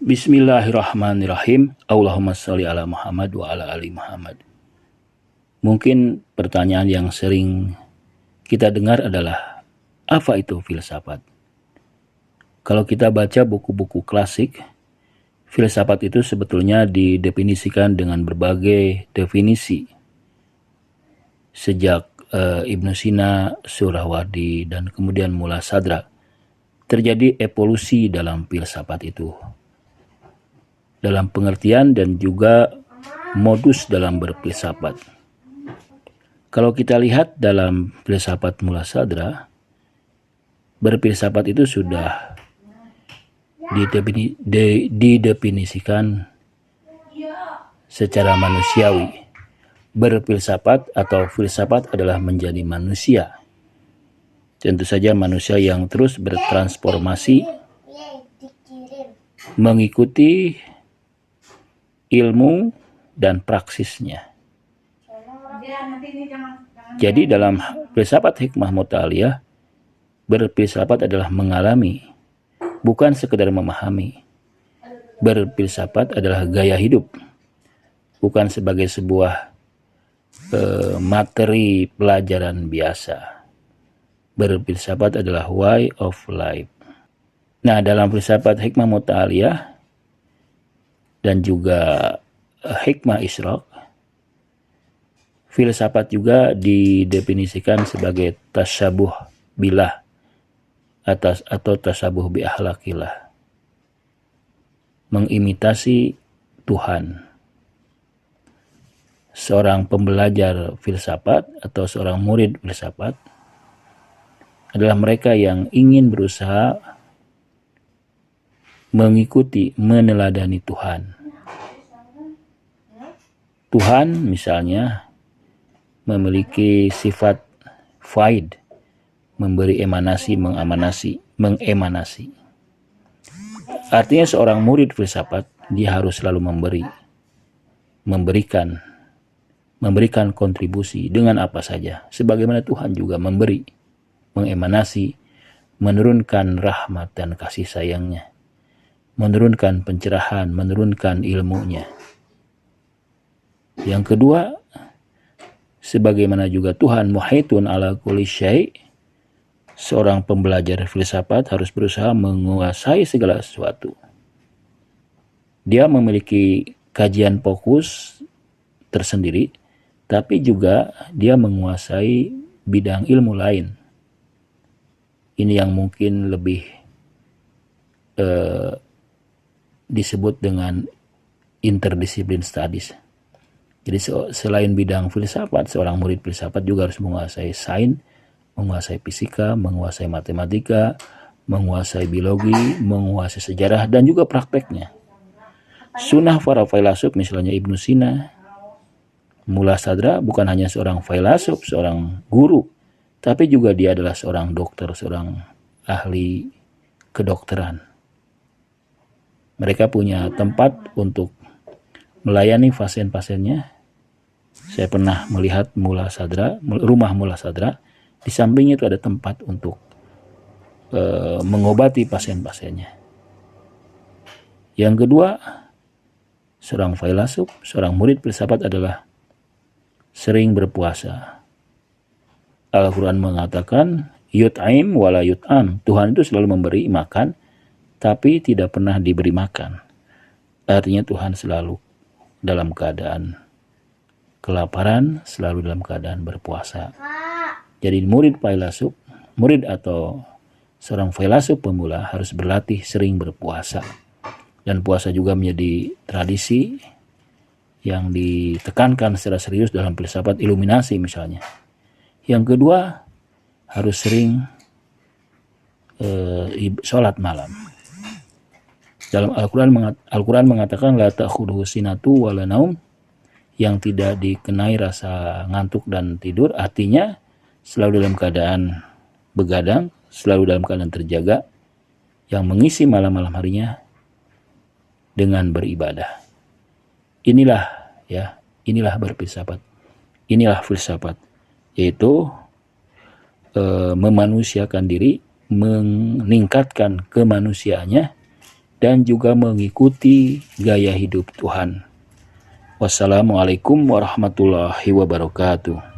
Bismillahirrahmanirrahim. Allahumma sholli ala Muhammad wa ala ali Muhammad. Mungkin pertanyaan yang sering kita dengar adalah, apa itu filsafat? Kalau kita baca buku-buku klasik, filsafat itu sebetulnya didefinisikan dengan berbagai definisi. Sejak Ibnu Sina, Suhrawardi, dan kemudian Mullah Sadra, terjadi evolusi dalam filsafat itu, dalam pengertian dan juga modus dalam berfilsafat. Kalau kita lihat dalam filsafat Mullah Sadra, berfilsafat itu sudah didefinisikan secara manusiawi. Berfilsafat atau filsafat adalah menjadi manusia. Tentu saja manusia yang terus bertransformasi mengikuti ilmu dan praksisnya. Jadi dalam filsafat hikmah mutaliyah, berfilsafat adalah mengalami, bukan sekedar memahami. Berfilsafat adalah gaya hidup, bukan sebagai sebuah materi pelajaran biasa. Berfilsafat adalah way of life. Nah, dalam filsafat hikmah mutaliyah dan juga hikmah isyraq, filsafat juga didefinisikan sebagai tasyabuh billah atau tasyabuh bi akhlaqillah, mengimitasi Tuhan. Seorang pembelajar filsafat atau seorang murid filsafat adalah mereka yang ingin berusaha mengikuti, meneladani Tuhan. Tuhan misalnya memiliki sifat faid, memberi emanasi, mengemanasi. Artinya seorang murid filsafat, dia harus selalu memberikan kontribusi dengan apa saja. Sebagaimana Tuhan juga memberi, mengemanasi, menurunkan rahmat dan kasih sayangnya, menurunkan pencerahan, menurunkan ilmunya. Yang kedua, sebagaimana juga Tuhan muhitun ala kulli syai', seorang pembelajar filsafat harus berusaha menguasai segala sesuatu. Dia memiliki kajian fokus tersendiri, tapi juga dia menguasai bidang ilmu lain. Ini yang mungkin lebih disebut dengan interdisiplin studies. Jadi selain bidang filsafat, seorang murid filsafat juga harus menguasai sains, menguasai fisika, menguasai matematika, menguasai biologi, menguasai sejarah, dan juga prakteknya. Sunnah para filsuf misalnya Ibnu Sina, Mullah Sadra bukan hanya seorang filsuf, seorang guru, tapi juga dia adalah seorang dokter, seorang ahli kedokteran. Mereka punya tempat untuk melayani pasien-pasiennya. Saya pernah melihat rumah Mullah Sadra. Di sampingnya itu ada tempat untuk mengobati pasien-pasiennya. Yang kedua, seorang filsuf, seorang murid filsafat adalah sering berpuasa. Al-Quran mengatakan, yut'aim wala yut'am. Tuhan itu selalu memberi makan, tapi tidak pernah diberi makan. Artinya Tuhan selalu dalam keadaan kelaparan, selalu dalam keadaan berpuasa. Jadi murid atau seorang filsuf pemula harus berlatih sering berpuasa. Dan puasa juga menjadi tradisi yang ditekankan secara serius dalam filsafat iluminasi misalnya. Yang kedua, harus sering sholat malam. Dalam Al-Quran mengatakan la ta'khudhuhu sinatu wala naum, yang tidak dikenai rasa ngantuk dan tidur, artinya selalu dalam keadaan begadang, selalu dalam keadaan terjaga, yang mengisi malam-malam harinya dengan beribadah. Inilah berfilsafat. Inilah filsafat, yaitu memanusiakan diri, meningkatkan kemanusiaannya dan juga mengikuti gaya hidup Tuhan. Wassalamualaikum warahmatullahi wabarakatuh.